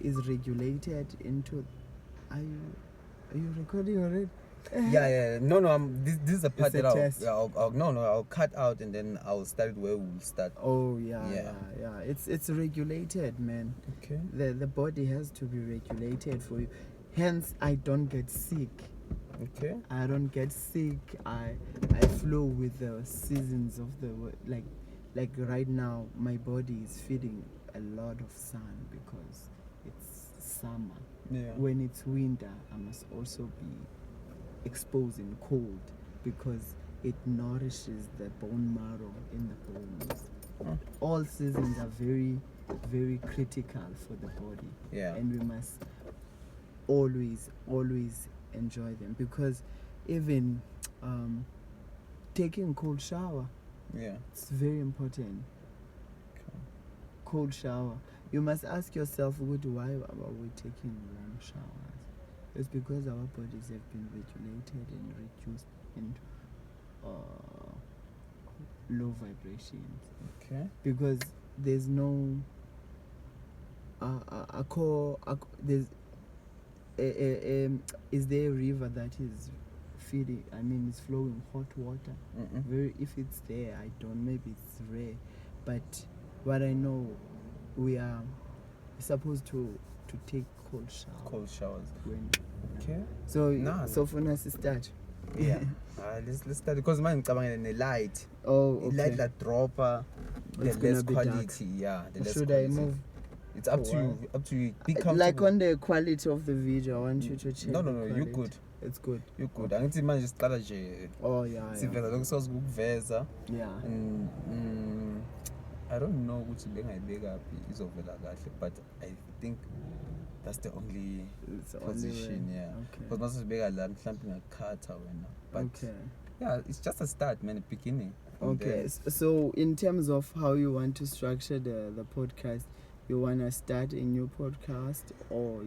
is regulated into. Are you recording already? Yeah. No. This is the part It's a that test. I'll cut out and then I'll start it where we'll start. Oh yeah. It's regulated, man. Okay. The body has to be regulated for you. Hence, I don't get sick. Okay. I don't get sick. I flow with the seasons of the like right now. My body is feeling a lot of sun because it's summer. Yeah. When it's winter, I must also be exposed in cold because it nourishes the bone marrow in the bones. All seasons are very, very critical for the body. Yeah. And we must always enjoy them, because even taking cold shower, it's very important. Okay. Cold shower, you must ask yourself, why are we taking warm showers? It's because our bodies have been regulated and reduced into low vibrations. Okay. Because there's no there's is there a river that is feeding? I mean, it's flowing hot water. If it's there, I don't. Maybe it's rare, but what I know, we are supposed to take cold showers. Okay. So for us to start. Yeah. Let's start, because mine is a light. Oh, okay. Light that drop. The less quality. Yeah. The less Should quality. I move? It's up to you. Up to you. Be comfortable. Like on the quality of the video, I want you to check. No. You're good. It's good. You're good. I think man just started. Oh yeah. Siveza lokho kuveza. Yeah. I don't know which bengayibeka izovela kahle, but I think that's the only position. Yeah. Okay. Because once ubeka la mhlambi ngakhatha wena. But okay. Yeah, it's just a start, man, the beginning. Okay. So in terms of how you want to structure the podcast, you want to start a new podcast, or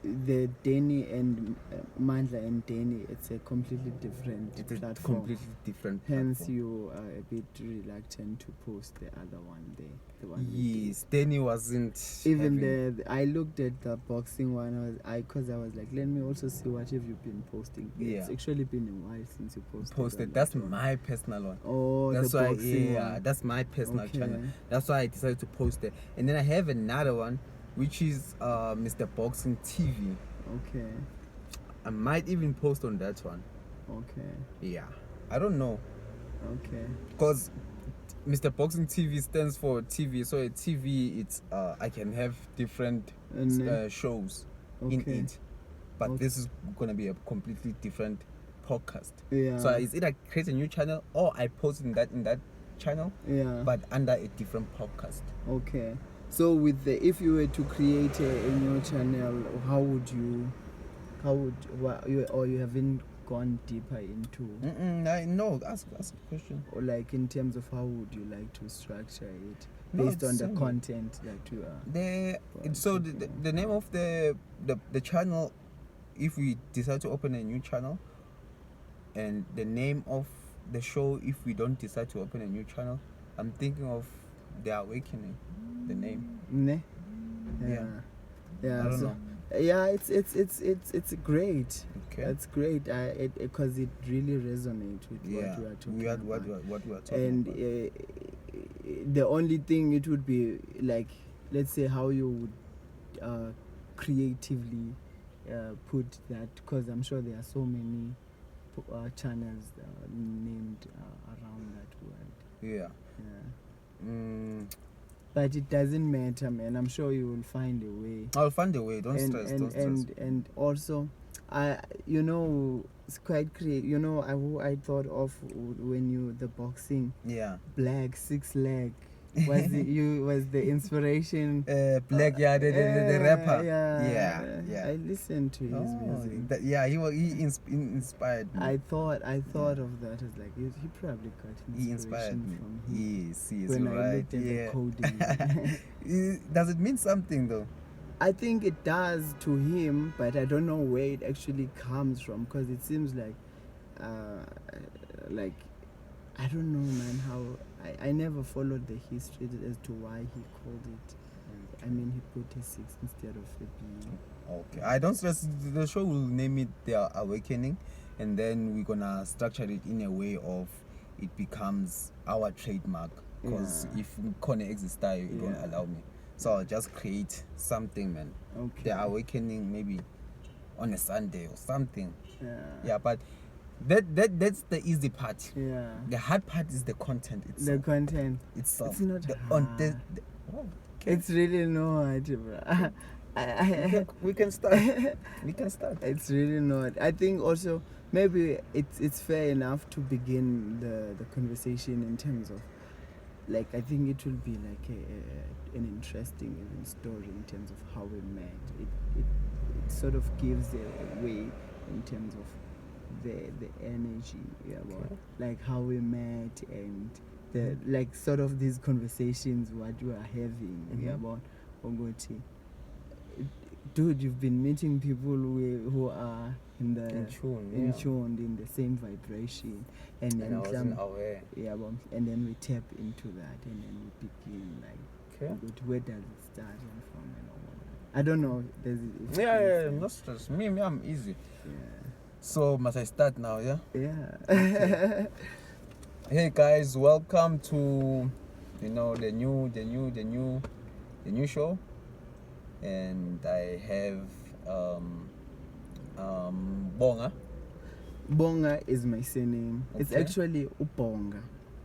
the Danny and Mandla and Danny, it's a completely different platform. Completely different Hence, platform. you are a bit reluctant to post the other one there. The one yes, Danny wasn't. Even I looked at the boxing one. Because I was like, let me also see what have you been posting. Yeah. It's actually been a while since you posted. That's my personal one. Oh, that's the why. boxing Yeah, one. that's my personal channel. That's why I decided to post it. And then I have another one, which is Mr. Boxing TV. Okay. I might even post on that one. Okay. Yeah. I don't know. Okay. Because Mr. Boxing TV stands for TV. So a TV, it's I can have different shows in it. But this is gonna be a completely different podcast. Yeah. So it's either create a new channel or I post in that channel. Yeah. But under a different podcast. Okay. So if you were to create a new channel, you haven't gone deeper into? No, ask a question. Or like in terms of how would you like to structure it based on the content that you are? So the name of the channel, if we decide to open a new channel, and the name of the show, if we don't decide to open a new channel, I'm thinking of The Awakening. The name. Yeah. I don't know. Yeah, it's great. Okay. It's great. Because it really resonates with what we are talking about. What we are talking about. And the only thing it would be like, let's say how you would creatively put that, because I'm sure there are so many channels named around that word. Yeah. But it doesn't matter, man. I'm sure you will find a way. I'll find a way. Don't stress. And also, it's quite creative. I thought of when the boxing. Yeah. Black 6 leg. Was the inspiration? Black, the rapper. Yeah. I listened to his music. He inspired me. I thought of that as like he probably got inspiration. He inspired me. From him. Yes, when right. I looked at the coding. Does it mean something though? I think it does to him, but I don't know where it actually comes from, because it seems like I don't know, man, how I never followed the history as to why he called it I mean, he put a 6 instead of a B. Okay, I don't stress. The show will name it The Awakening, and then we're gonna structure it in a way of it becomes our trademark. Because if Kone exist style, it won't allow me. So I'll just create something, man. Okay. The Awakening, maybe on a Sunday or something. Yeah. But that's the easy part. Yeah. The hard part is the content itself. The content itself. It's not hard. Okay. It's really no hard, bro. We can start. We can start. It's really not. I think also maybe it's fair enough to begin the conversation in terms of, like, I think it will be like an interesting story in terms of how we met. It sort of gives a way in terms of the energy, like how we met and the like sort of these conversations what we are having about Ogoti. Dude, you've been meeting people who are in tune, in the same vibration, and then I wasn't aware. And then we tap into that, and then we begin like, where does it start and from and all. I don't know. No stress. Me, I'm easy. Yeah. So must I start now? Yeah. Yeah. Okay. Hey guys, welcome to the new show, and I have Bhonga. Bhonga is my surname. Okay. It's actually Bhonga.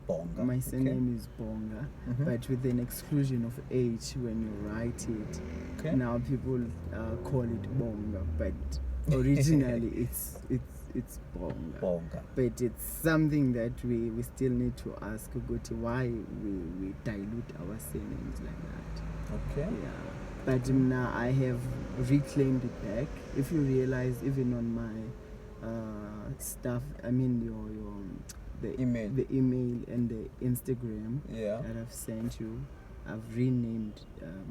Bhonga. My surname is Bhonga, but with an exclusion of H when you write it. Okay. Now people call it Bhonga, but originally it's Bhonga. But it's something that we still need to ask Ugoti why we dilute our surnames like that. Okay. Yeah. But now I have reclaimed it back. If you realize, even on my stuff, I mean the email and the Instagram that I've sent you, I've renamed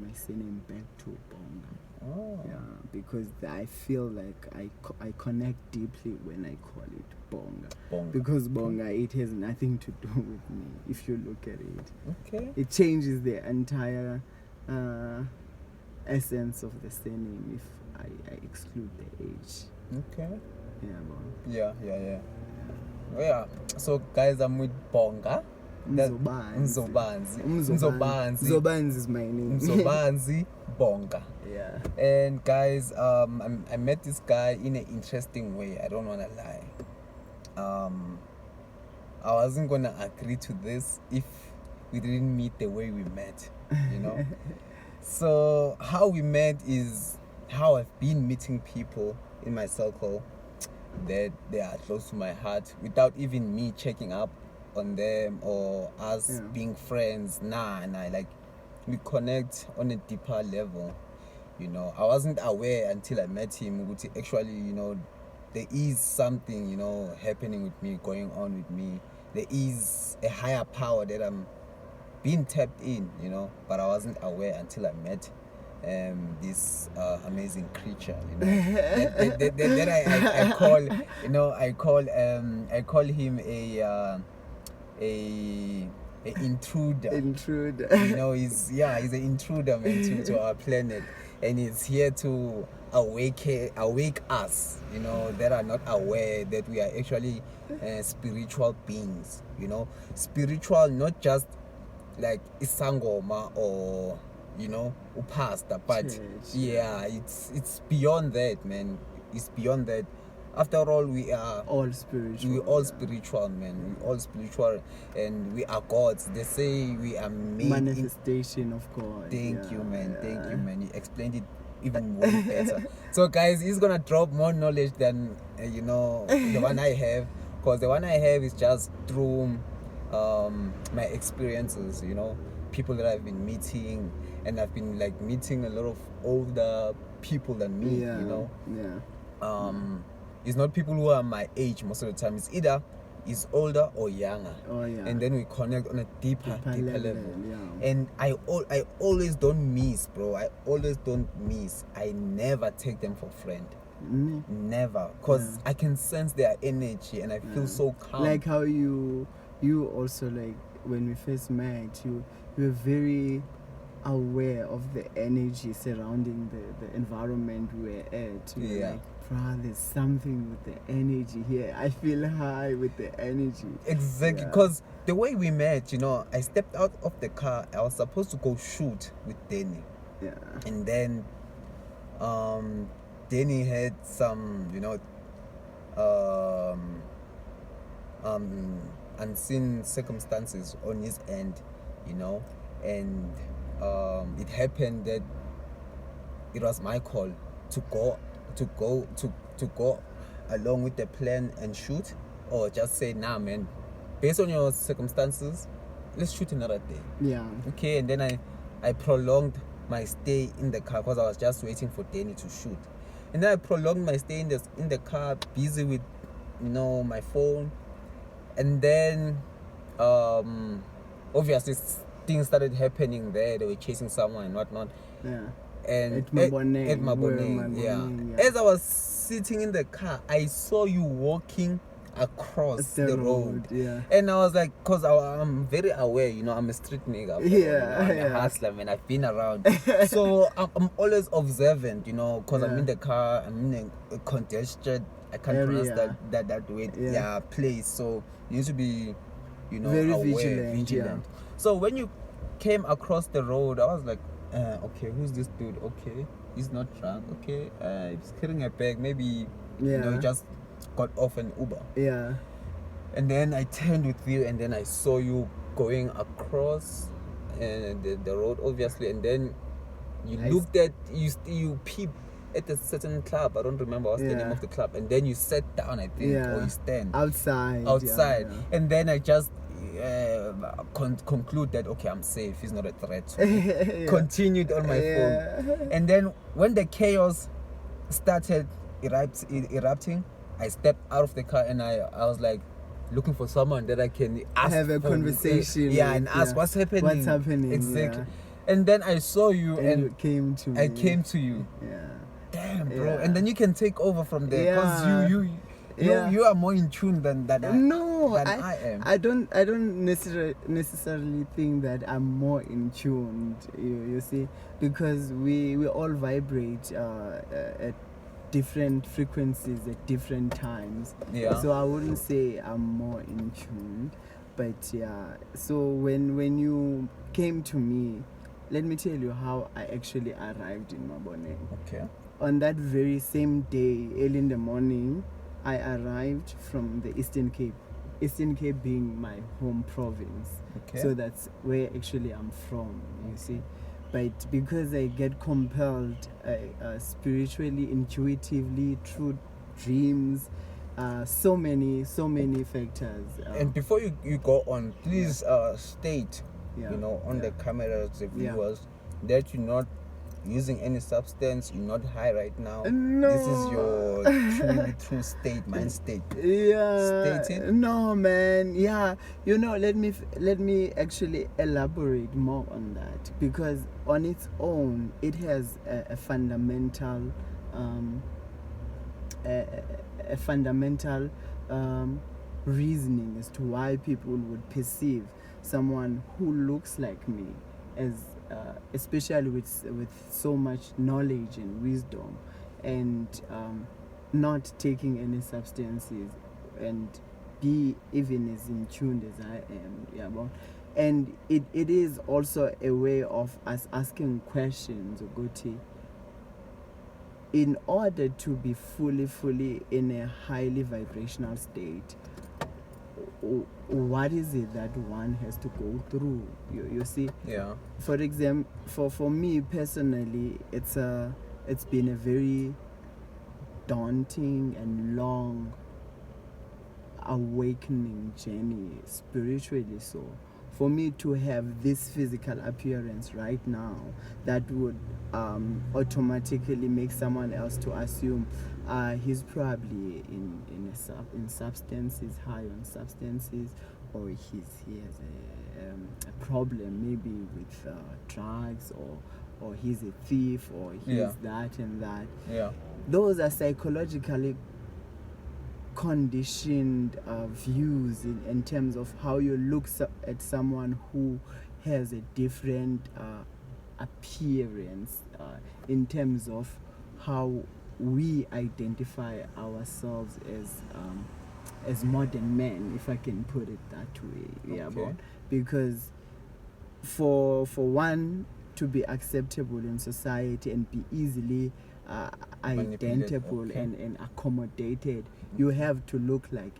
my surname back to Bhonga. Oh. Yeah, because I feel like I connect deeply when I call it Bhonga. Because Bhonga, it has nothing to do with me. If you look at it, it changes the entire essence of the surname if I exclude the H. Okay. Yeah, Yeah. So guys, I'm with Bhonga. Mzobanzi. Mzobanzi is my name. Mzobanzi Bhonga. Yeah. And guys, I met this guy in an interesting way. I don't wanna lie. I wasn't gonna agree to this if we didn't meet the way we met. So how we met is how I've been meeting people in my circle that they are close to my heart without even me checking up on them or us being friends. Nah, like we connect on a deeper level. I wasn't aware until I met him. Actually, there is something, happening with me, going on with me. There is a higher power that I'm being tapped in, but I wasn't aware until I met this amazing creature, that I call him a intruder. He's an intruder, man, to our planet, and he's here to awake us, that are not aware that we are actually spiritual beings, spiritual, not just like isangoma or upasta, but it's beyond that, man. It's beyond that. After all, we are all spiritual. We're all spiritual, man. We're all spiritual, and we are gods. They say we are made manifestation of God. Thank you, man. Thank you, man. You explained it even more better. So, guys, he's gonna drop more knowledge than the one I have, because the one I have is just through my experiences. People that I've been meeting, and I've been like meeting a lot of older people than me. It's not people who are my age most of the time. It's either is older or younger. And then we connect on a deeper level. And I always don't miss, bro. I always don't miss. I never take them for friend. Never, because I can sense their energy and I feel so calm. Like how you also, like when we first met, you were very aware of the energy surrounding the environment we're at. We're Yeah. like, bruh, there's something with the energy here. I feel high with the energy. Exactly, Yeah. because the way we met, I stepped out of the car. I was supposed to go shoot with Danny, Yeah. and then Danny had some, unseen circumstances on his end, and it happened that it was my call to go along with the plan and shoot, or just say, nah, man, based on your circumstances, let's shoot another day. Yeah. Okay, and then I prolonged my stay in the car because I was just waiting for Danny to shoot, and then I prolonged my stay in the car, busy with my phone, and then obviously things started happening there. They were chasing someone and whatnot. Yeah. And At Maboneng, at Maboneng, yeah. As I was sitting in the car, I saw you walking across the road. Yeah. And I was like, because I'm very aware, I'm a street nigga. Yeah, I'm yeah. a hustler, man. I've been around. So I'm always observant, because I'm in the car, I'm in a congested, I can't Area. pronounce that word, Yeah. place. So you need to be, Very aware, vigilant. Yeah. So when you came across the road, I was like, okay, who's this dude? Okay, he's not drunk. Okay, he's carrying a bag. Maybe he just got off an Uber. Yeah. And then I turned with you, and then I saw you going across the road, obviously. And then you looked at you peeped at a certain club. I don't remember what's the name of the club. And then you sat down, I think, or you stand outside. Yeah. And then I just conclude that, okay, I'm safe, he's not a threat to me. Continued on my phone. And then when the chaos started erupting, I stepped out of the car, and I was like looking for someone that I can ask, have a conversation and ask what's happening. Exactly. And then I saw you, and you came to me. I came to you. Yeah. Damn, bro. And then you can take over from there, because you are more in tune than I am. I don't necessarily think that I'm more in tune. You see, because we all vibrate at different frequencies at different times. Yeah. So I wouldn't say I'm more in tune, but yeah. So when you came to me, let me tell you how I actually arrived in Maboneng. Okay. On that very same day, early in the morning, I arrived from the Eastern Cape. Eastern Cape being my home province. Okay. So that's where actually I'm from, you see. But because I get compelled spiritually, intuitively, through dreams, so many factors. And before you go on, please state, on the cameras, the viewers, that you're not using any substance, you're not high right now. No. This is your true state, mind state. Yeah. State it? No, man. Yeah. Let me actually elaborate more on that, because on its own it has a fundamental reasoning as to why people would perceive someone who looks like me as especially with so much knowledge and wisdom, and not taking any substances, and be even as in tune as I am. Yeah, well, and it is also a way of us asking questions, Ogoti, in order to be fully in a highly vibrational state. What is it that one has to go through? You see? Yeah. For example, for me personally, it's been a very daunting and long awakening journey, spiritually. So for me to have this physical appearance right now, that would automatically make someone else to assume he's probably in substances, high on substances, or he has a problem maybe with drugs, or he's a thief, or he's that and that. Yeah. Those are psychologically conditioned views in terms of how you look at someone who has a different appearance in terms of how we identify ourselves as modern men, if I can put it that way. Yeah, Okay. because for one to be acceptable in society and be easily Manipulated, identifiable okay. and accommodated, you have to look like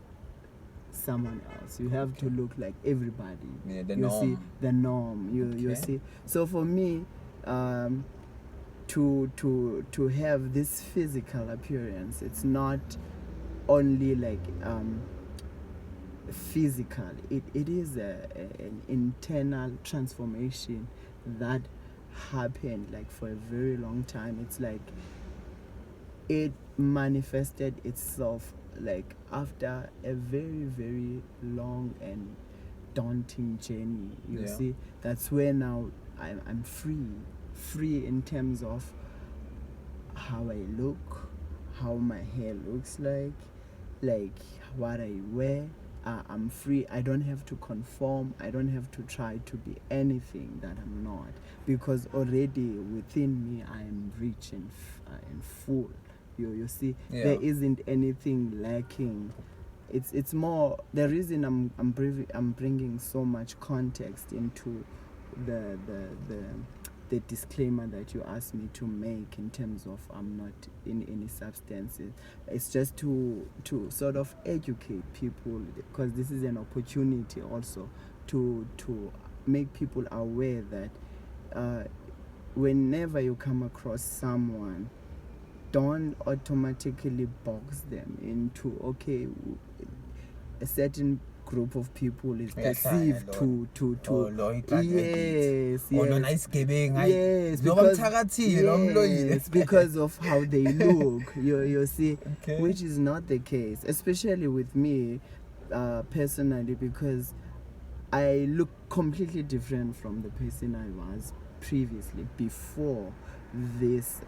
someone else. You have to Okay. look like everybody. Yeah, the you see norm. the norm. You Okay. see. So for me, to have this physical appearance, it's not only like physical. It is an internal transformation that happened like for a very long time. It's like it manifested itself like after a very, very long and daunting journey. You Yeah. see, that's where now I'm free in terms of how I look, how my hair looks like what I wear. I'm free. I don't have to conform. I don't have to try to be anything that I'm not, because already within me I am rich and full. You see, Yeah. there isn't anything lacking. It's more the reason I'm bringing so much context into the disclaimer that you asked me to make in terms of I'm not in any substances. It's just to sort of educate people, because this is an opportunity also to make people aware that whenever you come across someone, don't automatically box them into, okay, a certain group of people is perceived to yes, because of how they look. You see, Okay. which is not the case, especially with me personally, because I look completely different from the person I was previously, before this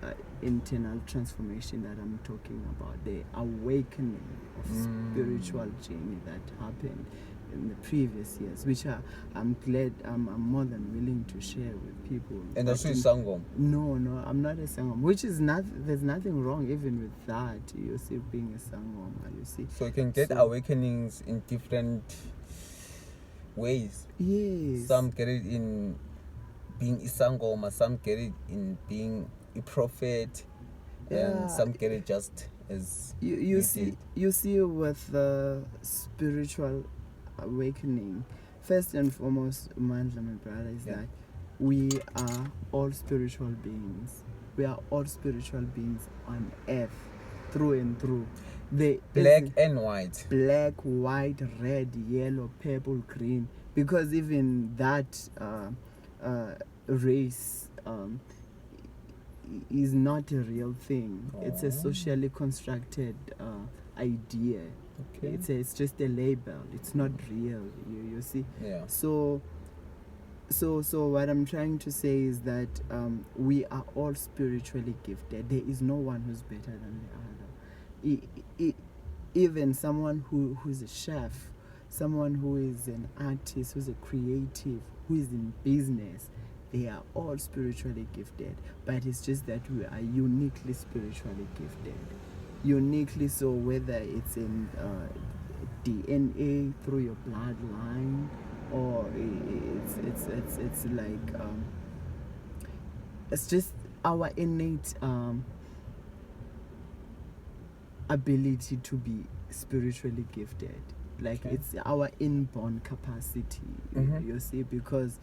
internal transformation that I'm talking about, the awakening of spiritual journey that happened in the previous years, which I'm glad, I'm more than willing to share with people. And that's Sangom. No, I'm not a sangom, which is not, there's nothing wrong even with that. You see, being a sangom, you see. So you can get awakenings in different ways. Yes. Some get it in being Isangoma, some get it in being a prophet, and some get it just as you see with the spiritual awakening. First and foremost, Mandla, my brother, is that we are all spiritual beings. We are all spiritual beings on earth, through and through. Black and white. Black, white, red, yellow, purple, green. Because even that race is not a real thing. It's a socially constructed idea. Okay. It's just a label. It's not real. You see. Yeah. So what I'm trying to say is that we are all spiritually gifted. There is no one who's better than the other. Even someone who's a chef, someone who is an artist, who's a creative, who is in business, they are all spiritually gifted. But it's just that we are uniquely spiritually gifted. Uniquely so, whether it's in DNA through your bloodline, or it's like it's just our innate ability to be spiritually gifted. Like it's our inborn capacity. You see, because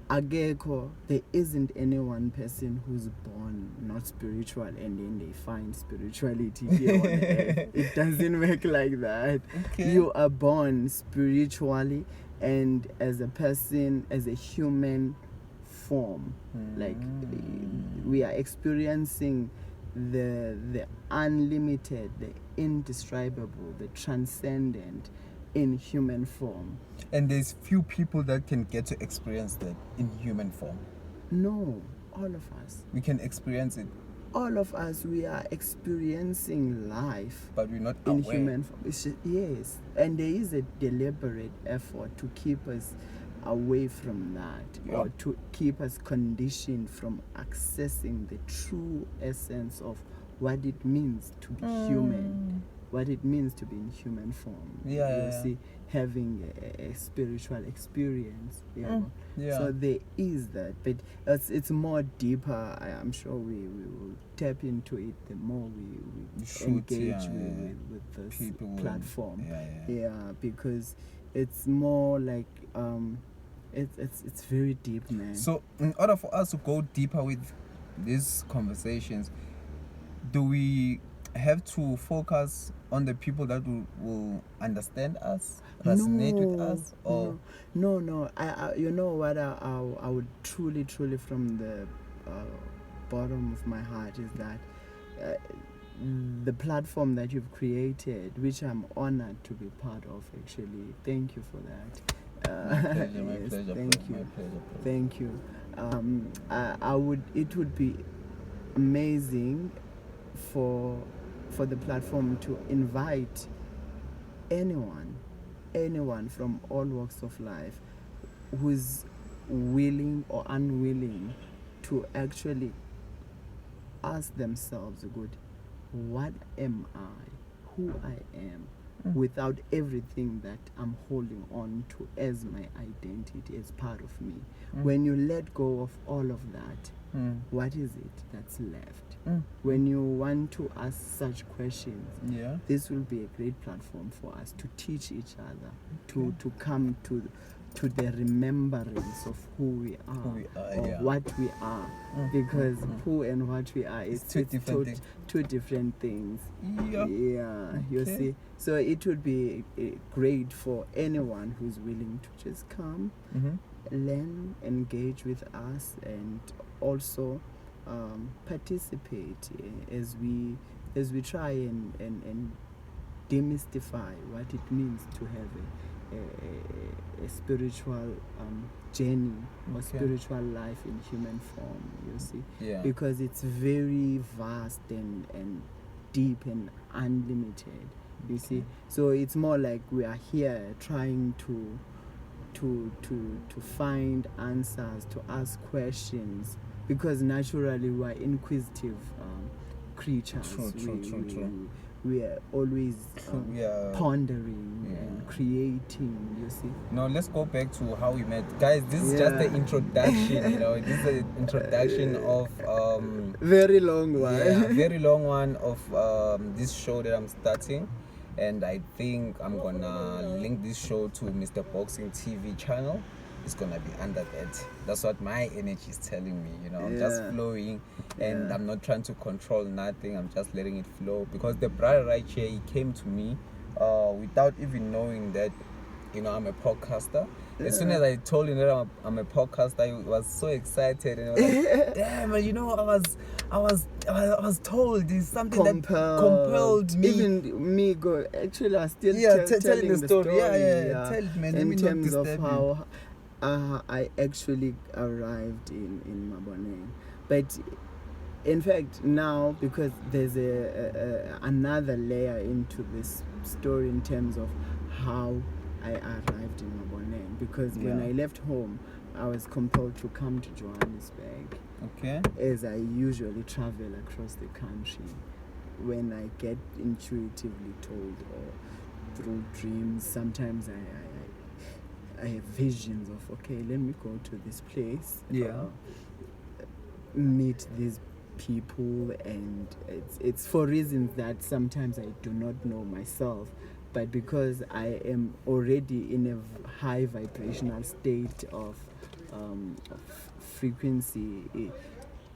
there isn't any one person who's born not spiritual and then they find spirituality here on earth. It doesn't work like that. Okay. You are born spiritually, and as a person, as a human form, like we are experiencing the unlimited, the indescribable, the transcendent in human form. And there's few people that can get to experience that in human form. No, all of us. We can experience it. All of us, we are experiencing life, but we're not in aware. Human form. Yes, and there is a deliberate effort to keep us away from that, or to keep us conditioned from accessing the true essence of what it means to be human, what it means to be in human form. You see, having a spiritual experience. So there is that, but it's more deeper. I'm sure we will tap into it the more we engage with this people platform. Because it's more like it's very deep, man. So in order for us to go deeper with these conversations, do we have to focus on the people that will understand us, resonate with us, or no? I you know what, I would truly from the bottom of my heart is that the platform that you've created, which I'm honored to be part of, actually. Thank you for that. My pleasure. Thank you. It would be amazing for the platform to invite anyone from all walks of life who's willing or unwilling to actually ask themselves, what am I, who I am, without everything that I'm holding on to as my identity, as part of me. When you let go of all of that, what is it that's left? When you want to ask such questions, this will be a great platform for us to teach each other, to come to the remembrance of who we are, or what we are, because who and what we are is two different things. You see. So it would be great for anyone who's willing to just come, learn, engage with us, and also participate as we try and demystify what it means to have a spiritual journey or spiritual life in human form, you see. Because it's very vast and deep and unlimited, you see. So it's more like we are here trying to find answers, to ask questions, because naturally we are inquisitive creatures. True. We are always pondering and creating, you see. Now let's go back to how we met. Guys, this is just the introduction, this is the introduction of very long one. Very long one of this show that I'm starting. And I think I'm gonna link this show to Mr. Boxing TV channel. It's gonna be under that. That's what my energy is telling me, I'm just flowing, and I'm not trying to control nothing. I'm just letting it flow, because the brother right here, he came to me without even knowing that I'm a podcaster. As soon as I told him that I'm a podcaster, he was so excited, and I was like, damn, I was told this something that compelled me. Even me actually I still telling the story. Tell it, man. In terms of how I actually arrived in Maboneng. But in fact, now, because there's another layer into this story in terms of how I arrived in Maboneng, because when I left home, I was compelled to come to Johannesburg. As I usually travel across the country, when I get intuitively told, or through dreams, sometimes I have visions of, let me go to this place, meet these people, and it's for reasons that sometimes I do not know myself, but because I am already in a high vibrational state of frequency,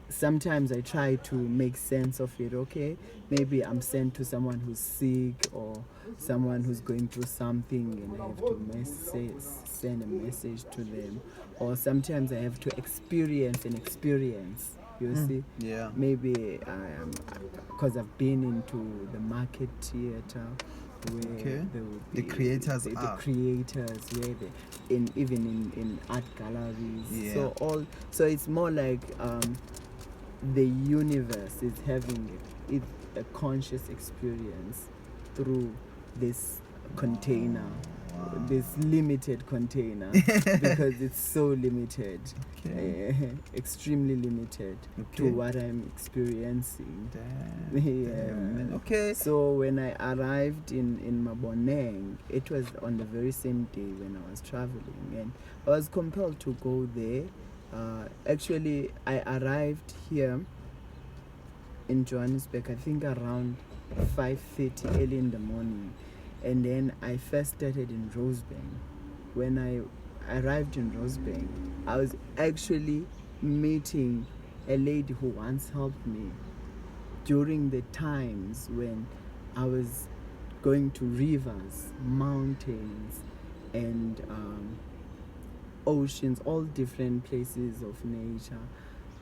sometimes I try to make sense of it. Maybe I'm sent to someone who's sick, or someone who's going through something, and I have to send a message to them. Or sometimes I have to experience, you see. Maybe because I've been into the market theater, where the creators even in art galleries. So it's more like the universe is having a conscious experience through this container, Wow. this limited container, because it's so limited, extremely limited to what I'm experiencing. Damn. Okay. So when I arrived in Maboneng, it was on the very same day when I was traveling, and I was compelled to go there. Actually, I arrived here in Johannesburg, I think around 5:30 early in the morning, and then I first started in Rosebank. When I arrived in Rosebank, I was actually meeting a lady who once helped me during the times when I was going to rivers, mountains, and oceans, all different places of nature.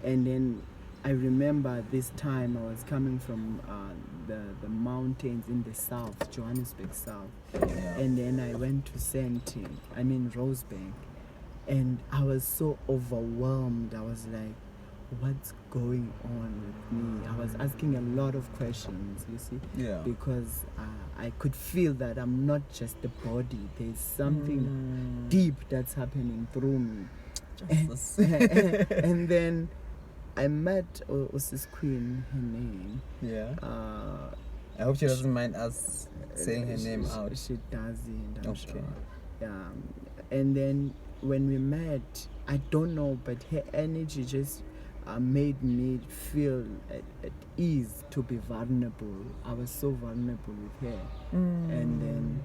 And then I remember this time I was coming from the mountains in the south, Johannesburg South. Yeah. And then I went to Rosebank. And I was so overwhelmed. I was like, what's going on with me? I was asking a lot of questions, you see, because I could feel that I'm not just a body. There's something deep that's happening through me. And then I met Osis Queen, her name. Yeah. I hope she doesn't mind us saying her name out. She doesn't, I'm sure. Yeah. And then when we met, I don't know, but her energy just made me feel at ease to be vulnerable. I was so vulnerable with her. And then,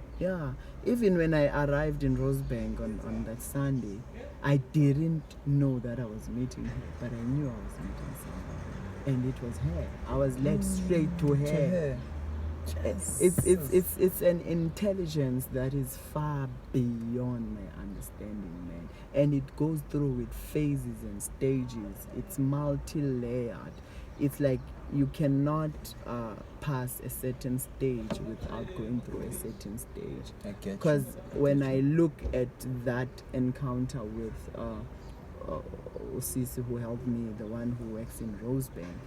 even when I arrived in Rosebank on that Sunday, I didn't know that I was meeting her, but I knew I was meeting someone. And it was her. I was led straight to her. Yes. It's an intelligence that is far beyond my understanding, man. And it goes through with phases and stages. It's multi-layered. It's like you cannot pass a certain stage without going through a certain stage. Because when I look at that encounter with Osisi, who helped me, the one who works in Rosebank,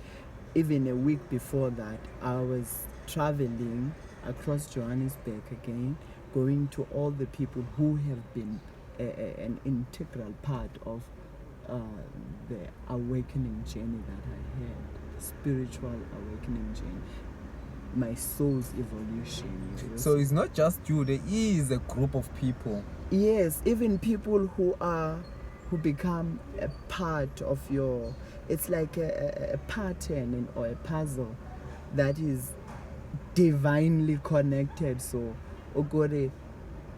even a week before that, I was traveling across Johannesburg again, going to all the people who have been an integral part of the awakening journey that I had, spiritual awakening journey, my soul's evolution. So it's not just you, there is a group of people. Yes, even people who become a part of your, it's like a pattern or a puzzle that is divinely connected. So Ogore,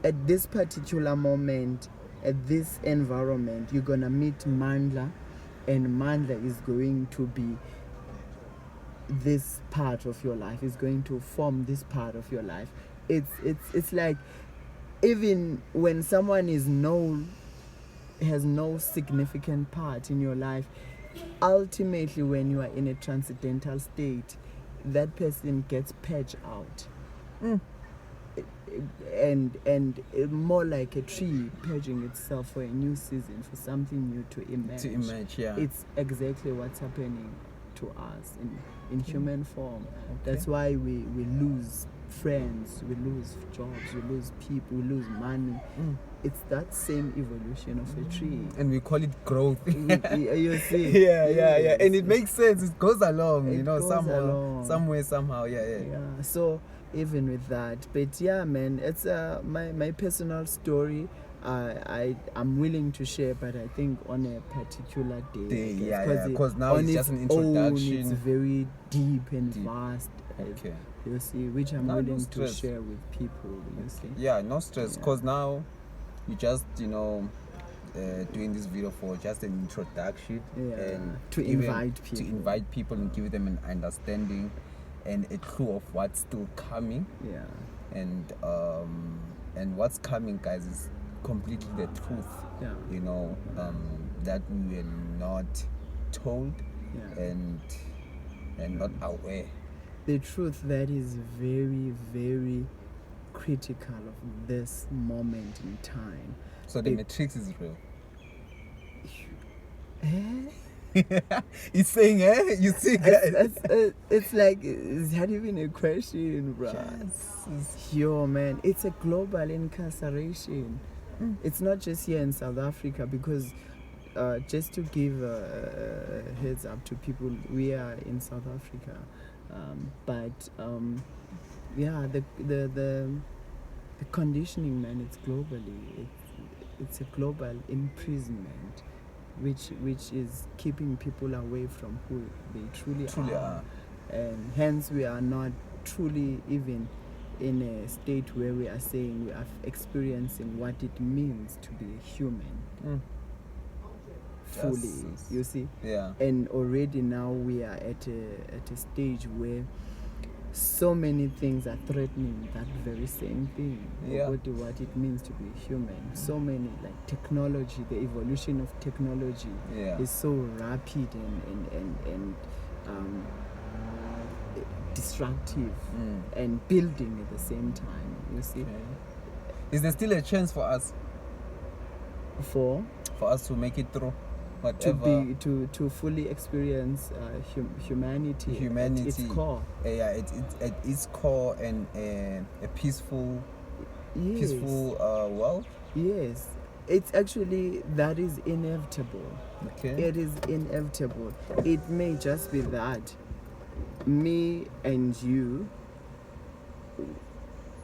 at this particular moment, at this environment, you're gonna meet Mandla, and Mandla is going to be this part of your life, is going to form this part of your life. It's like, even when someone is known, has no significant part in your life, ultimately when you are in a transcendental state, that person gets purged out. And more like a tree purging itself for a new season, for something new to emerge. It's exactly what's happening to us in human form. That's why we lose friends, we lose jobs, we lose people, we lose money. It's that same evolution of a tree, and we call it growth. You see? Yeah. And it makes sense. It goes along, somehow, somewhere, somehow. Yeah. So even with that, but yeah, man, it's my personal story. I'm willing to share, but I think on a particular day. Because now it's just an introduction. It's very deep and vast. You see, which I'm willing to share with people. You see. Yeah, no stress. Because now you just doing this video for just an introduction, and to invite people and give them an understanding and a clue of what's still coming. And what's coming, guys, is completely the truth. That we were not told and not aware. The truth that is very, very critical of this moment in time. So the matrix is real. He's saying, eh? You see, guys. It's like, is that even a question, bro? Yes. Yo, man, it's a global incarceration. It's not just here in South Africa, because just to give a heads up to people, we are in South Africa, yeah, the conditioning, man, it's globally. It's a global imprisonment, which is keeping people away from who they truly are. And hence we are not truly even in a state where we are saying we are experiencing what it means to be a human fully. Yes. You see? Yeah. And already now we are at a stage where so many things are threatening that very same thing. Yeah. What it means to be human. So many, like technology, the evolution of technology is so rapid and destructive and building at the same time. You see? Is there still a chance for us? For us to make it through? Whatever. To fully experience humanity at its core. At its core, and a peaceful world. Yes, it's actually, that is inevitable. Okay. It is inevitable. It may just be that me and you,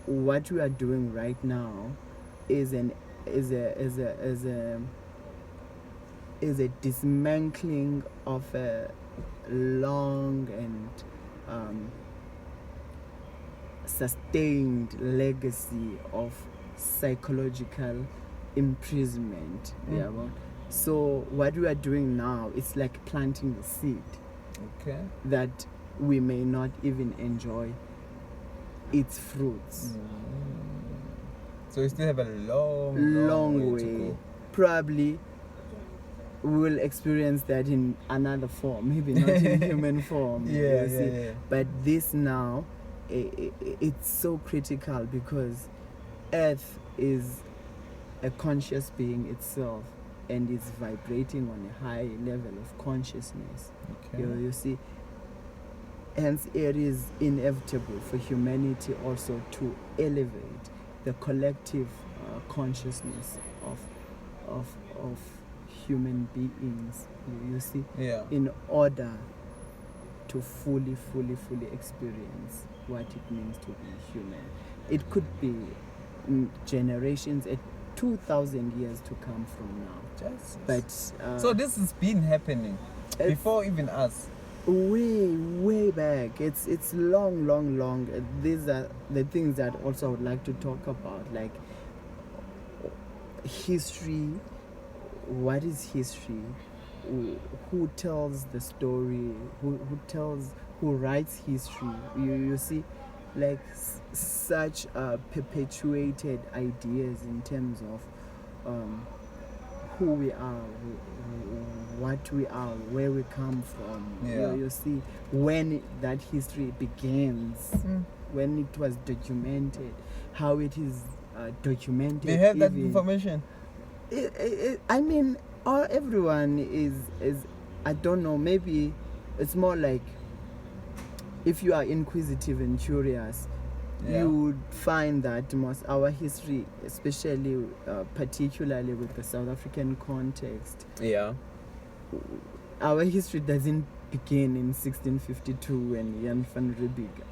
what we are doing right now is a dismantling of a long and sustained legacy of psychological imprisonment. So what we are doing now is like planting the seed that we may not even enjoy its fruits. So we still have a long way to go. Probably we'll experience that in another form, maybe not in human form. But this now, it's so critical, because Earth is a conscious being itself and is vibrating on a high level of consciousness. You see, hence it is inevitable for humanity also to elevate the collective consciousness of human beings, you see, in order to fully experience what it means to be human. It could be generations, 2,000 years to come from now. But so this has been happening before even us. Way back. It's long. These are the things that also I would like to talk about, like history. What is history? Who tells the story? Who writes history? You see, like such perpetuated ideas in terms of who we are, what we are, where we come from. You see, when that history begins, when it was documented, how it is documented. They have that information. I mean, everyone is I don't know, maybe it's more like, if you are inquisitive and curious, you would find that our history, especially particularly with the South African context, our history doesn't begin in 1652 when Jan van Riebeeck,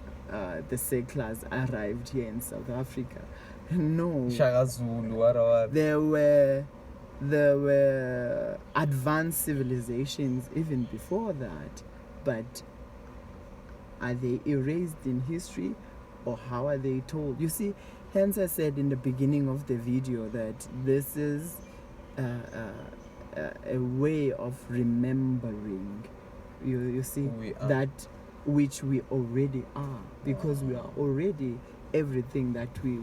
the settlers, arrived here in South Africa. No. There were advanced civilizations even before that, but are they erased in history, or how are they told? You see, hence I said in the beginning of the video that this is a way of remembering. You see, that which we already are, because we are already everything that we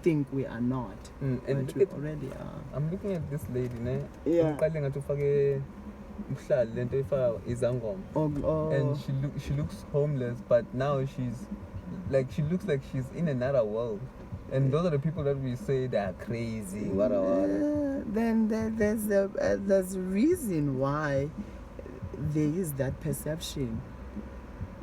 think we are not, and we already are. I'm looking at this lady, ne? And she looks homeless, but now she looks like she's in another world. And those are the people that we say they are crazy. Then there's a reason why there is that perception.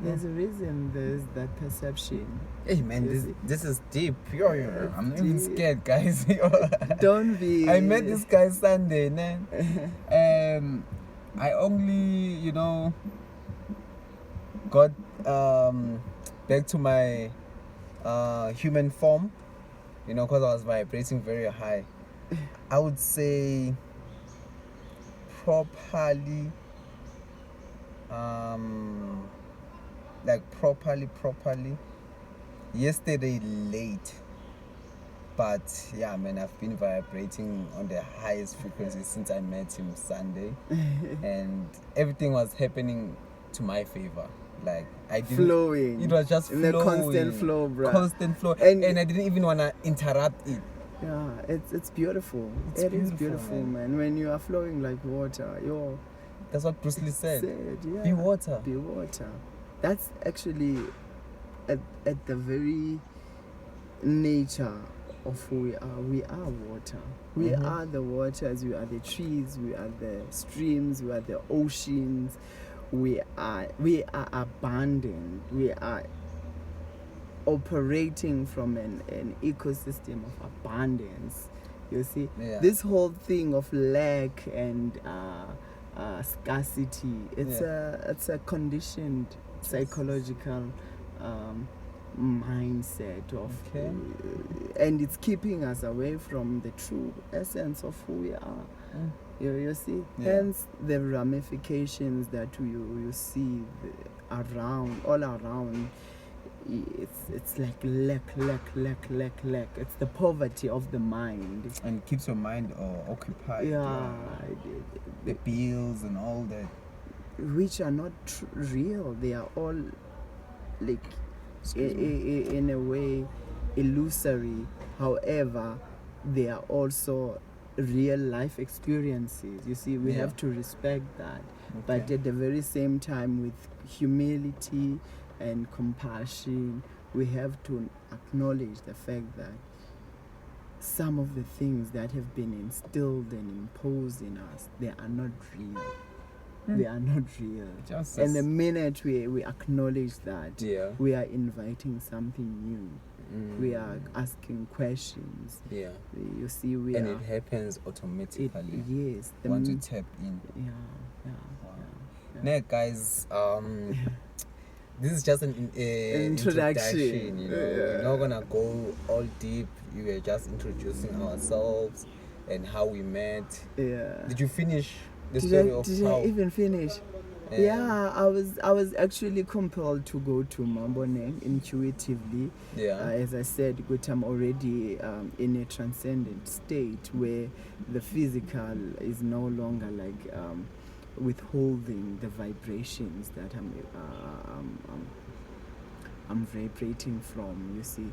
There's a reason there's that perception. Hey man, this is deep. I'm even scared, guys. Don't be. I met this guy Sunday, man. I only, got back to my human form, because I was vibrating very high. I would say properly, properly yesterday late. But yeah, man, I've been vibrating on the highest frequency since I met him Sunday. And everything was happening to my favor. Like, I didn't... Flowing. It was just flowing. The constant flow, bro. Constant flow. And I didn't even want to interrupt it. Yeah, it's beautiful. It is beautiful, man. When you are flowing like water, that's what Bruce Lee said. Yeah. Be water. Be water. That's actually at the very nature of who we are. We are water. We are the waters. We are the trees. We are the streams. We are the oceans. We are abundant. We are operating from an ecosystem of abundance. You see, this whole thing of lack and scarcity. It's a conditioned psychological mindset of, and it's keeping us away from the true essence of who we are. You see, hence the ramifications that you see all around. It's like lack. It's the poverty of the mind, and it keeps your mind occupied. The bills and all that, which are not real. They are all like in a way illusory. However, they are also real life experiences. You see, we have to respect that, but at the very same time, with humility and compassion, we have to acknowledge the fact that some of the things that have been instilled and imposed in us, they are not real. They are not real. And the minute we acknowledge that, we are inviting something new. We are asking questions. You see, it happens automatically. Once you tap in. Now, guys, this is just an introduction. We're not gonna go all deep. We were just introducing ourselves and how we met. Did you finish the story of did how? I even finish? I was actually compelled to go to Mamboneng intuitively. As I said, I'm already in a transcendent state where the physical is no longer like withholding the vibrations that I'm vibrating from. You see,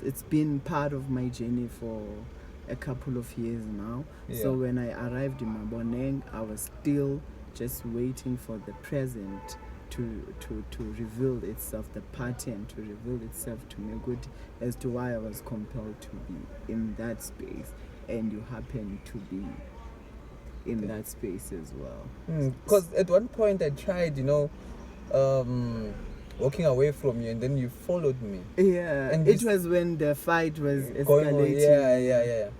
it's been part of my journey for a couple of years now. So when I arrived in Maboneng, I was still just waiting for the present to reveal itself, the pattern to reveal itself to me good as to why I was compelled to be in that space, and you happen to be in that space as well. Because at one point I tried, walking away from you, and then you followed me. And it was when the fight was escalating.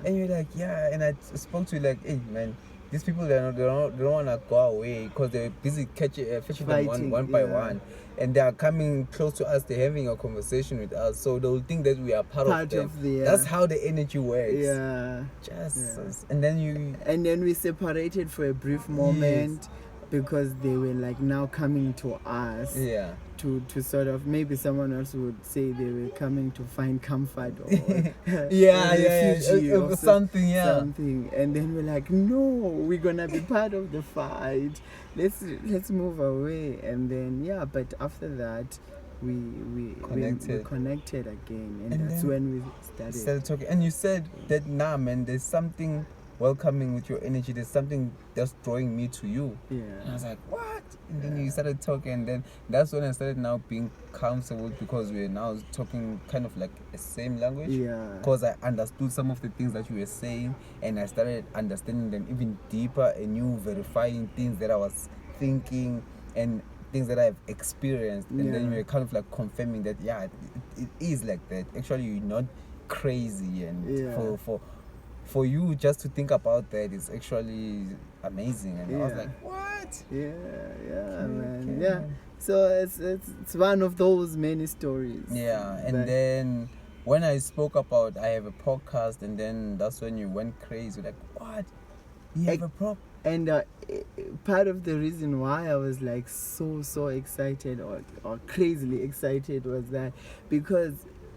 And you're like, and I spoke to you like, hey man, these people they don't want to go away because they're busy fetching them one by one, and they are coming close to us. They're having a conversation with us, so they'll think that we are part of them. That's how the energy works. And then we separated for a brief moment. Because they were like now coming to us to sort of, maybe someone else would say they were coming to find comfort or refugee or something. And then we're like, no, we're gonna be part of the fight. Let's move away. And then but after that we connected again, and that's when we started talking. And you said that man, there's something welcoming with your energy. There's something that's drawing me to you. Yeah. And I was like, what? And then you started talking, and then that's when I started now being comfortable, because we're now talking kind of like the same language. Yeah. Because I understood some of the things that you were saying, and I started understanding them even deeper, and you verifying things that I was thinking and things that I've experienced. And then Yeah. you were kind of like confirming that, yeah, it is like that. Actually, you're not crazy, and Yeah. for you just to think about that is actually amazing. And I was Yeah. like, what? Yeah, Okay, man. okay, Yeah. man. So it's one of those many stories. Yeah, and But- then when I spoke about I have a podcast, and then that's when you went crazy, like, what? You have a prop? And part of the reason why I was like so excited or crazily excited was that because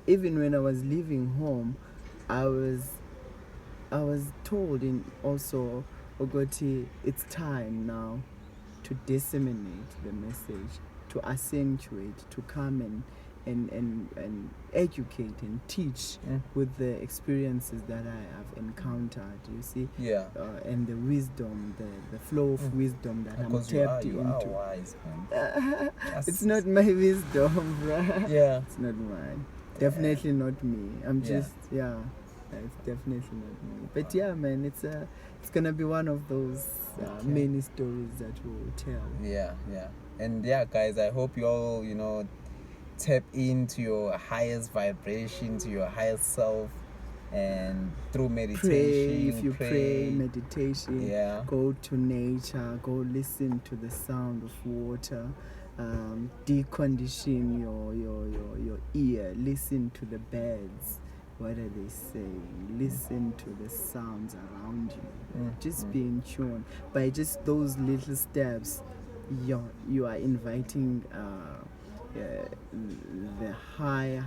even when I was leaving home, I was told in also, Ogoti, it's time now to disseminate the message, to accentuate, to come and educate and teach with the experiences that I have encountered, you see. Yeah. And the wisdom, the flow of wisdom that I'm Because tapped you into. are wise, man. It's not my wisdom, bruh. Yeah. It's not mine. Definitely not me. I'm Yeah. just, yeah. It's definitely not me. But yeah, man, it's gonna be one of those many stories that we'll tell. Yeah, yeah. And yeah, guys, I hope you all, tap into your highest vibration, to your highest self, and through meditation. Pray, if you pray, meditation. Yeah. Go to nature. Go listen to the sound of water. Decondition your ear. Listen to the birds. What are they saying? Listen to the sounds around you. Just be in tune. By just those little steps, you are inviting the high